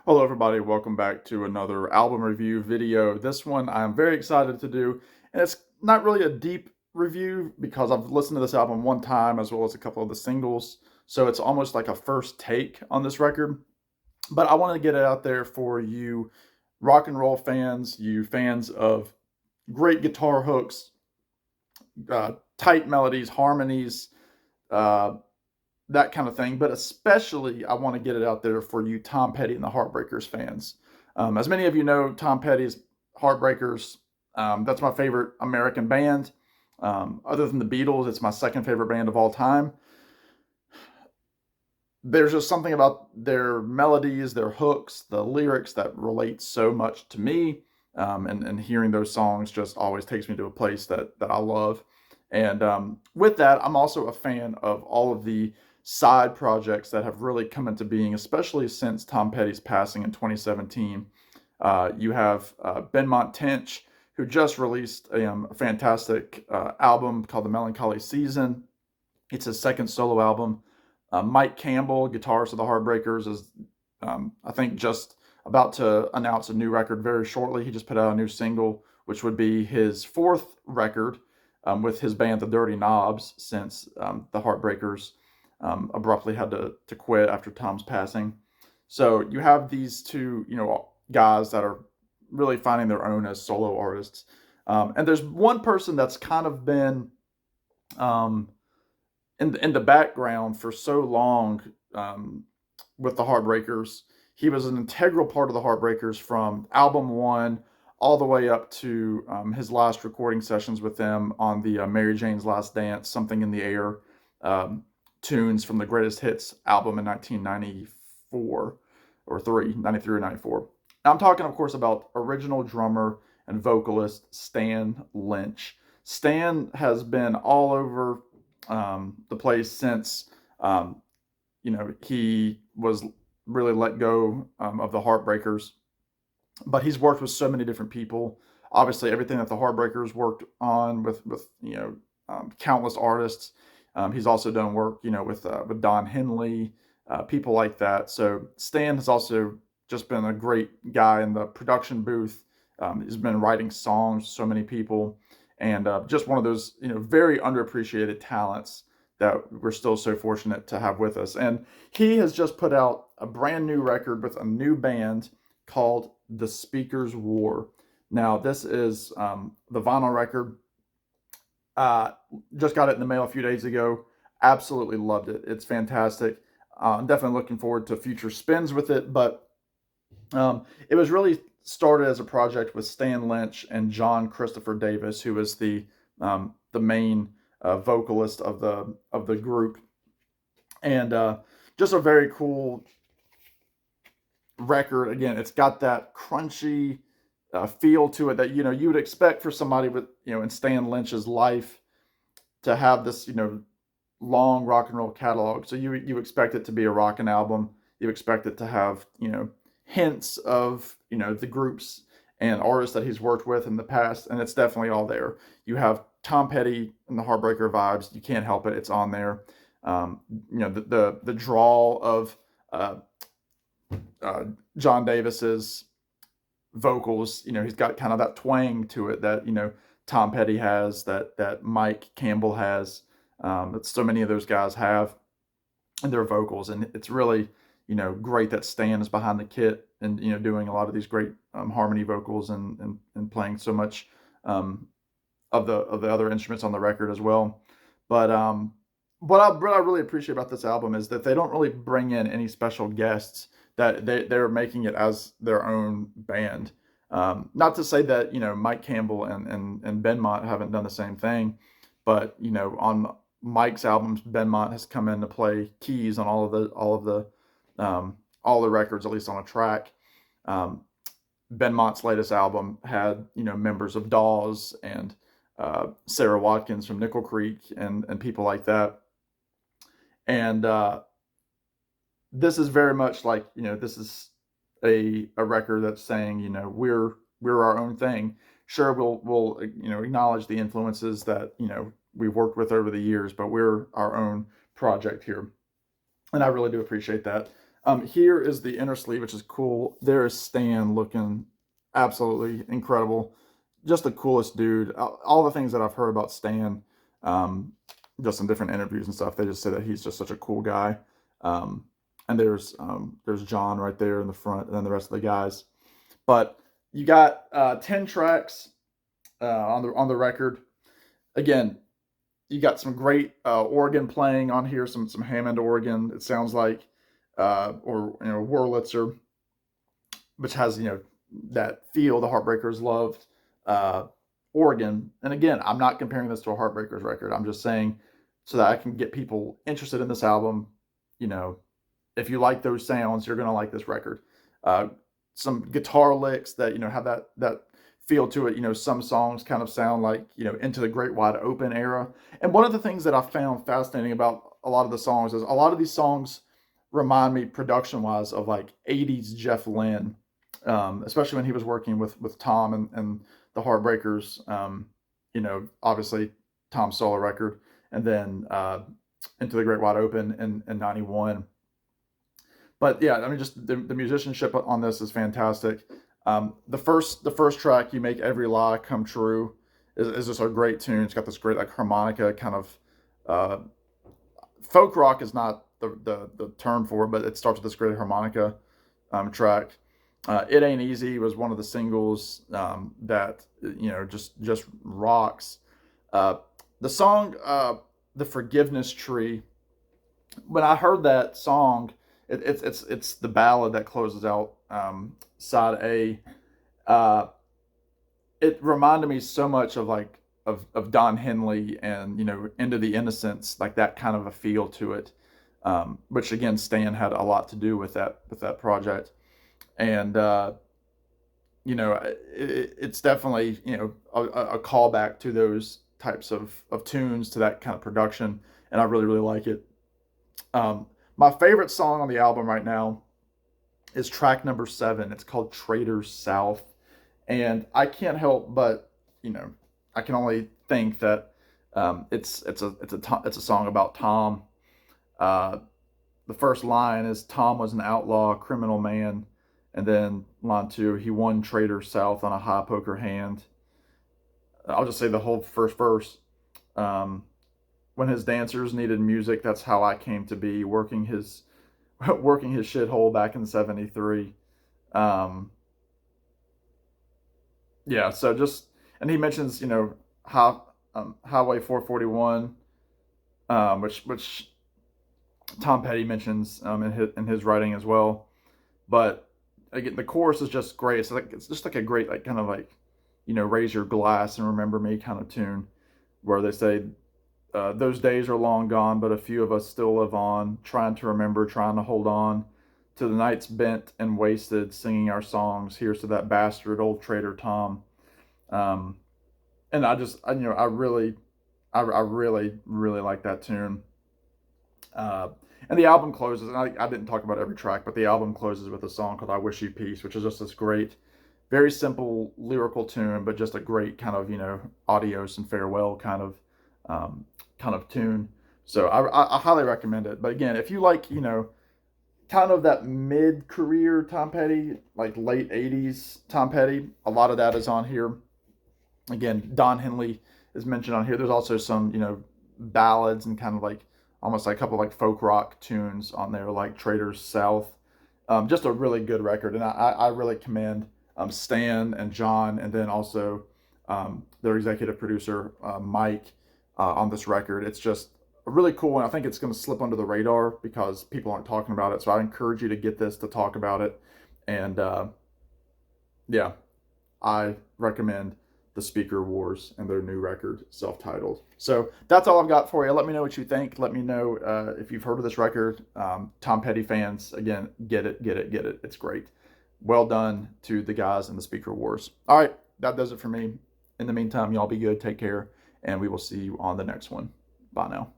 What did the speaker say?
Hello everybody, welcome back to another album review video. This one I'm very excited to do, and it's not really a deep review because I've listened to this album one time as well as a couple of the singles, so it's almost like a first take on this record. But I want to get it out there for you rock and roll fans, you fans of great guitar hooks, tight melodies, harmonies, uh, that kind of thing. But especially, I want to get it out there for you, Tom Petty and the Heartbreakers fans. As many of you know, Tom Petty's Heartbreakers. That's my favorite American band. Other than the Beatles, it's my second favorite band of all time. There's just something about their melodies, their hooks, the lyrics that relate so much to me. And hearing those songs just always takes me to a place that I love. And with that, I'm also a fan of all of the side projects that have really come into being, especially since Tom Petty's passing in 2017. You have Benmont Tench, who just released a fantastic album called The Melancholy Season. It's his second solo album. Mike Campbell, guitarist of the Heartbreakers, is I think just about to announce a new record very shortly. He just put out a new single, which would be his fourth record with his band, the Dirty Knobs, since the Heartbreakers abruptly had to quit after Tom's passing. So you have these two, guys that are really finding their own as solo artists. And there's one person that's kind of been um, in the background for so long with the Heartbreakers. He was an integral part of the Heartbreakers from album one all the way up to his last recording sessions with them on the Mary Jane's Last Dance, Something in the Air tunes from the Greatest Hits album in 1994 or 93 or 94. I'm talking, of course, about original drummer and vocalist Stan Lynch. Stan has been all over the place since he was really let go of the Heartbreakers. But he's worked with so many different people. Obviously, everything that the Heartbreakers worked on with countless artists. He's also done work with Don Henley, people like that. So Stan has also just been a great guy in the production booth. He's been writing songs to so many people, and just one of those very underappreciated talents that we're still so fortunate to have with us. And he has just put out a brand new record with a new band called The Speaker's War. Now, this is the vinyl record. Just got it in the mail a few days ago. Absolutely loved it. It's fantastic. I'm definitely looking forward to future spins with it, but it was really started as a project with Stan Lynch and John Christopher Davis, who is the main vocalist of the group, and just a very cool record. Again, it's got that crunchy feel to it that you would expect for somebody with in Stan Lynch's life to have this long rock and roll catalog. So you expect it to be a rockin' album. You expect it to have hints of the groups and artists that he's worked with in the past, and it's definitely all there. You have Tom Petty and the Heartbreaker vibes. You can't help it; it's on there. The drawl of John Davis's vocals. He's got kind of that twang to it that Tom Petty has, that Mike Campbell has, that so many of those guys have in their vocals, and it's really great that Stan is behind the kit and doing a lot of these great harmony vocals and playing so much of the other instruments on the record as well. But what I really appreciate about this album is that they don't really bring in any special guests. That they're making it as their own band. Not to say that Mike Campbell and Benmont haven't done the same thing, but on Mike's albums, Benmont has come in to play keys on all the records, at least on a track. Benmont's latest album had members of Dawes and Sarah Watkins from Nickel Creek and people like that. And this is very much like this is a record that's saying we're our own thing. Sure, we'll acknowledge the influences that we've worked with over the years, but we're our own project here, and I really do appreciate that. Here is the inner sleeve, which is cool. There is Stan looking absolutely incredible. Just the coolest dude. All the things that I've heard about Stan, um, just in different interviews and stuff, they just say that he's just such a cool guy. Um, and there's John right there in the front, and then the rest of the guys. But you got 10 tracks on the record. Again, you got some great organ playing on here, some Hammond organ. It sounds like, or Wurlitzer, which has that feel the Heartbreakers loved uh, organ. And again, I'm not comparing this to a Heartbreakers record. I'm just saying so that I can get people interested in this album. You know, if you like those sounds, you're gonna like this record. Uh, some guitar licks that have that feel to it. Some songs kind of sound like Into the Great Wide Open era. And one of the things that I found fascinating about a lot of the songs is a lot of these songs remind me production wise of like 80s Jeff Lynne, especially when he was working with Tom and the Heartbreakers. Obviously Tom's solo record, and then Into the Great Wide Open in '91. But yeah, I mean, just the musicianship on this is fantastic. The first track, "You Make Every Lie Come True," is just a great tune. It's got this great like harmonica kind of. Uh, Folk rock is not the term for it, but it starts with this great harmonica track. "It Ain't Easy" was one of the singles that just rocks. Uh, the song "The Forgiveness Tree." When I heard that song, it's the ballad that closes out side A. Uh, it reminded me so much of like of Don Henley and Into the Innocents, like that kind of a feel to it. Which again, Stan had a lot to do with that project, and it's definitely a callback to those types of tunes, to that kind of production, and I really really like it. My favorite song on the album right now is track number 7. It's called Traitors South. And I can't help but, I can only think that it's a song about Tom. Uh, the first line is, "Tom was an outlaw, criminal man," and then line 2, "He won Traitor South on a high poker hand." I'll just say the whole first verse. Um, when his dancers needed music, that's how I came to be, working his working his shithole back in '73. Um, yeah, so just, and he mentions Highway 441, which Tom Petty mentions in his writing as well. But again, the chorus is just great. It's just like a great like kind of like raise your glass and remember me kind of tune, where they say, "Those days are long gone, but a few of us still live on, trying to remember, trying to hold on to the nights bent and wasted, singing our songs. Here's to that bastard, old traitor Tom." Um, and I really, really like that tune. Uh, and the album closes, and I didn't talk about every track, but the album closes with a song called "I Wish You Peace," which is just this great, very simple lyrical tune, but just a great kind of adios and farewell kind of tune. So I highly recommend it. But again, if you like kind of that mid-career Tom Petty, like late '80s Tom Petty, a lot of that is on here. Again, Don Henley is mentioned on here. There's also some ballads and kind of like almost like a couple of like folk rock tunes on there, like Traitors South. Just a really good record, and I really commend Stan and John, and then also their executive producer Mike on this record. It's just a really cool one. I think it's going to slip under the radar because people aren't talking about it. So I encourage you to get this, to talk about it, and yeah, I recommend the Speaker Wars and their new record, self-titled. So that's all I've got for you. Let me know what you think. Let me know if you've heard of this record. Tom Petty fans, again, get it, get it, get it. It's great. Well done to the guys in the Speaker Wars. All right, that does it for me. In the meantime, y'all be good, take care, and we will see you on the next one. Bye now.